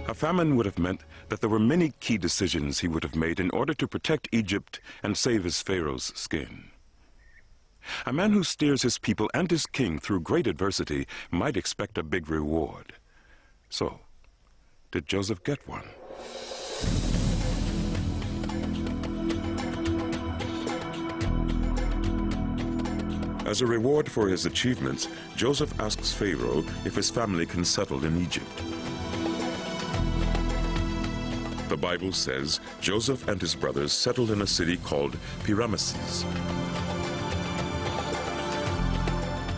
A famine would have meant that there were many key decisions he would have made in order to protect Egypt and save his pharaoh's skin. A man who steers his people and his king through great adversity might expect a big reward. So, did Joseph get one? As a reward for his achievements, Joseph asks Pharaoh if his family can settle in Egypt. The Bible says Joseph and his brothers settled in a city called Pi-Ramesses.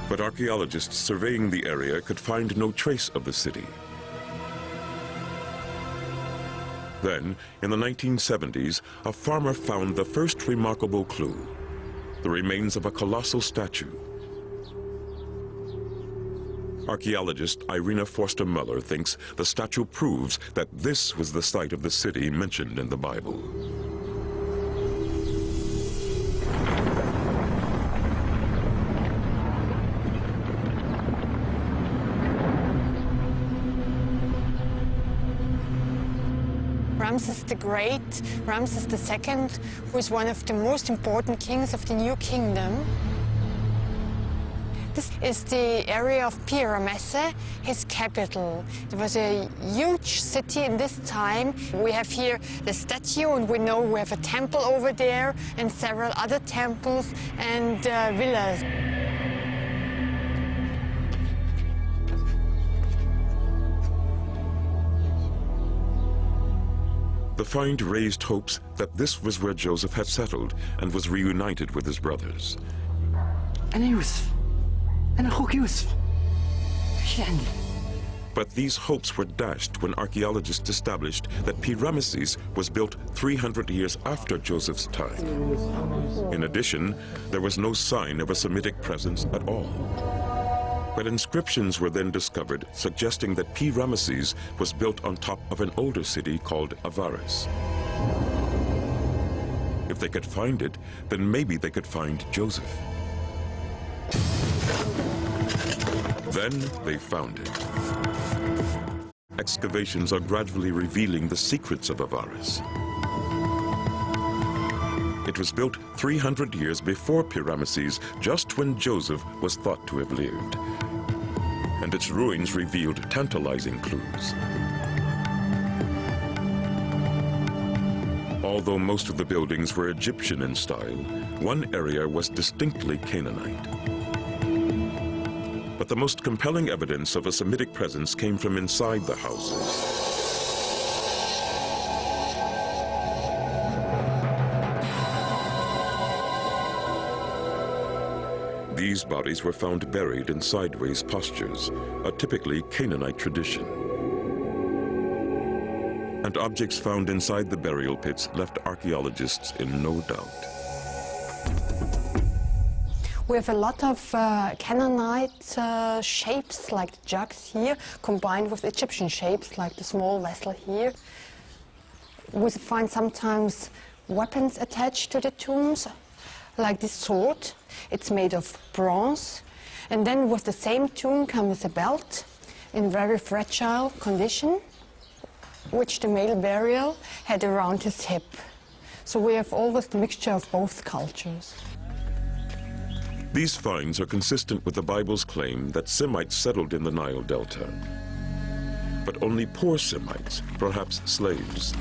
But archaeologists surveying the area could find no trace of the city. Then, in the 1970s, a farmer found the first remarkable clue: the remains of a colossal statue. Archaeologist Irina Forster-Muller thinks the statue proves that this was the site of the city mentioned in the Bible. Ramses the Great, Ramses II, who is one of the most important kings of the New Kingdom. This is the area of Pi-Ramesse, his capital. It was a huge city in this time. We have here the statue, and we know we have a temple over there and several other temples and villas. The find raised hopes that this was where Joseph had settled and was reunited with his brothers. But these hopes were dashed when archaeologists established that Pi-Ramesses was built 300 years after Joseph's time. In addition, there was no sign of a Semitic presence at all. But inscriptions were then discovered suggesting that Pi-Ramesses was built on top of an older city called Avaris. If they could find it, then maybe they could find Joseph. Then they found it. Excavations are gradually revealing the secrets of Avaris. It was built 300 years before Pi-Ramesses, just when Joseph was thought to have lived. And its ruins revealed tantalizing clues. Although most of the buildings were Egyptian in style, one area was distinctly Canaanite. But the most compelling evidence of a Semitic presence came from inside the houses. These bodies were found buried in sideways postures, a typically Canaanite tradition. And objects found inside the burial pits left archaeologists in no doubt. We have a lot of Canaanite shapes, like the jugs here, combined with Egyptian shapes, like the small vessel here. We find sometimes weapons attached to the tombs, like this sword. It's made of bronze. And then with the same tomb comes a belt in very fragile condition, which the male burial had around his hip. So we have always the mixture of both cultures. These finds are consistent with the Bible's claim that Semites settled in the Nile Delta. But only poor Semites, perhaps slaves.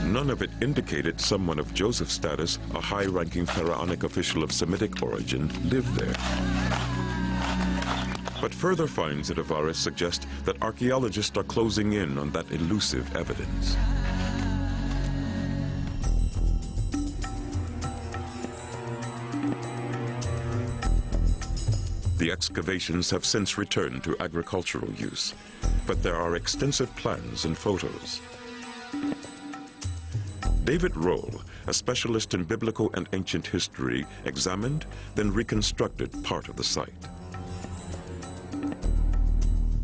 None of it indicated someone of Joseph's status, a high-ranking pharaonic official of Semitic origin, lived there. But further finds at Avaris suggest that archaeologists are closing in on that elusive evidence. The excavations have since returned to agricultural use, but there are extensive plans and photos. David Rohl, a specialist in biblical and ancient history, examined, then reconstructed part of the site.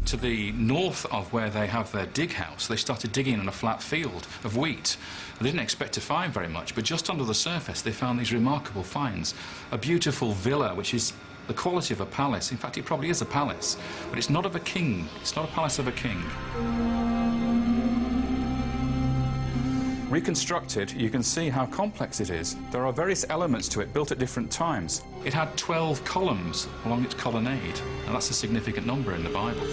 To the north of where they have their dig house, they started digging in a flat field of wheat. They didn't expect to find very much, but just under the surface they found these remarkable finds. A beautiful villa, which is the quality of a palace. In fact, it probably is a palace, but it's not of a king. It's not a palace of a king. Reconstructed, you can see how complex it is. There are various elements to it built at different times. It had 12 columns along its colonnade, and that's a significant number in the Bible.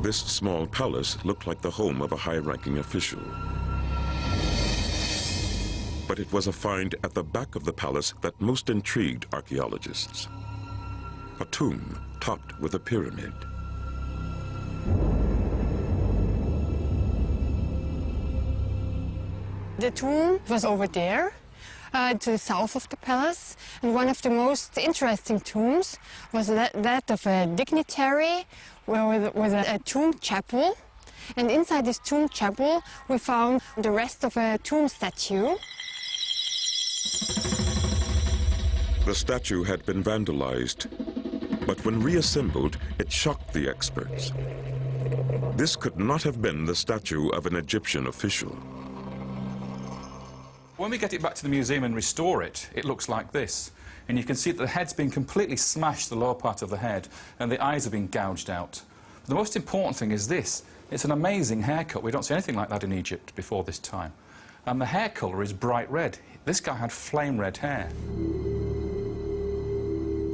This small palace looked like the home of a high-ranking official. But it was a find at the back of the palace that most intrigued archaeologists. A tomb topped with a pyramid. The tomb was over there, to the south of the palace, and one of the most interesting tombs was that of a dignitary with a tomb chapel. And inside this tomb chapel we found the rest of a tomb statue. The statue had been vandalized, but when reassembled, it shocked the experts. This could not have been the statue of an Egyptian official. When we get it back to the museum and restore it, it looks like this. And you can see that the head's been completely smashed, the lower part of the head, and the eyes have been gouged out. But the most important thing is this. It's an amazing haircut. We don't see anything like that in Egypt before this time. And the hair colour is bright red. This guy had flame red hair.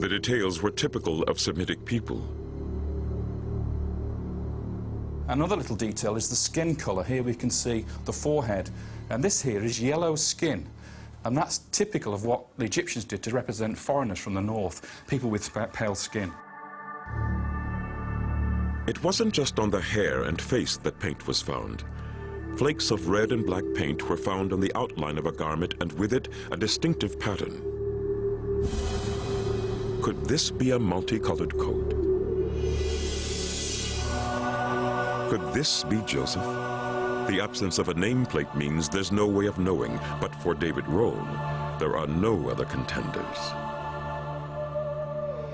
The details were typical of Semitic people. Another little detail is the skin colour. Here we can see the forehead, and this here is yellow skin. And that's typical of what the Egyptians did to represent foreigners from the north, people with pale skin. It wasn't just on the hair and face that paint was found. Flakes of red and black paint were found on the outline of a garment, and with it, a distinctive pattern. Could this be a multicolored coat? Could this be Joseph? The absence of a nameplate means there's no way of knowing, but for David Rohl, there are no other contenders.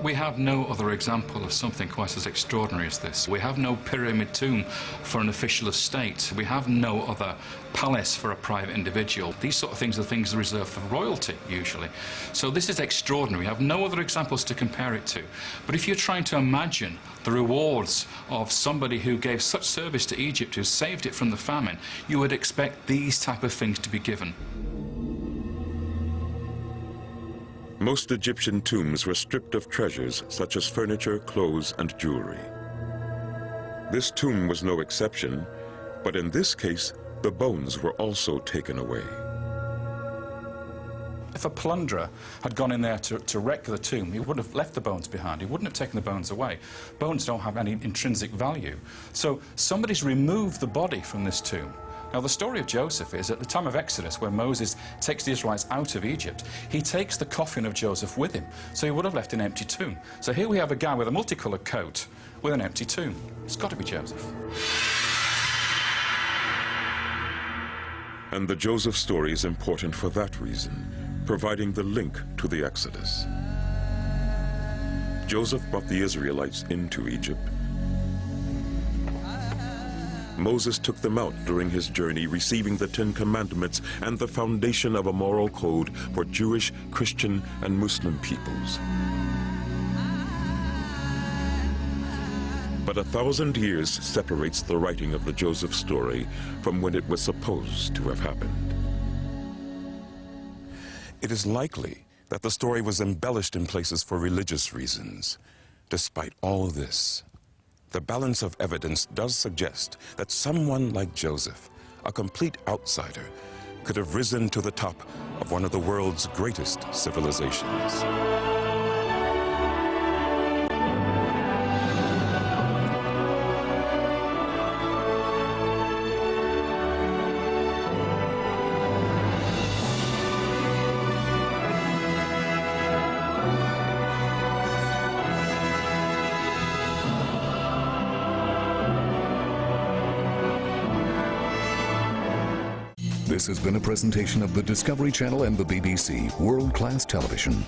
We have no other example of something quite as extraordinary as this. We have no pyramid tomb for an official of state. We have no other palace for a private individual. These sort of things are things reserved for royalty, usually. So this is extraordinary. We have no other examples to compare it to. But if you're trying to imagine the rewards of somebody who gave such service to Egypt, who saved it from the famine, you would expect these type of things to be given. Most Egyptian tombs were stripped of treasures such as furniture, clothes, and jewelry. This tomb was no exception, but in this case, the bones were also taken away. If a plunderer had gone in there to wreck the tomb, he wouldn't have left the bones behind. He wouldn't have taken the bones away. Bones don't have any intrinsic value. So somebody's removed the body from this tomb. Now, the story of Joseph is, at the time of Exodus, when Moses takes the Israelites out of Egypt, he takes the coffin of Joseph with him, so he would have left an empty tomb. So here we have a guy with a multicolored coat with an empty tomb. It's got to be Joseph. And the Joseph story is important for that reason, providing the link to the Exodus. Joseph brought the Israelites into Egypt. Moses took them out during his journey, receiving the Ten Commandments and the foundation of a moral code for Jewish, Christian, and Muslim peoples. But 1,000 years separates the writing of the Joseph story from when it was supposed to have happened. It is likely that the story was embellished in places for religious reasons. Despite all this, the balance of evidence does suggest that someone like Joseph, a complete outsider, could have risen to the top of one of the world's greatest civilizations. This has been a presentation of the Discovery Channel and the BBC World Class Television.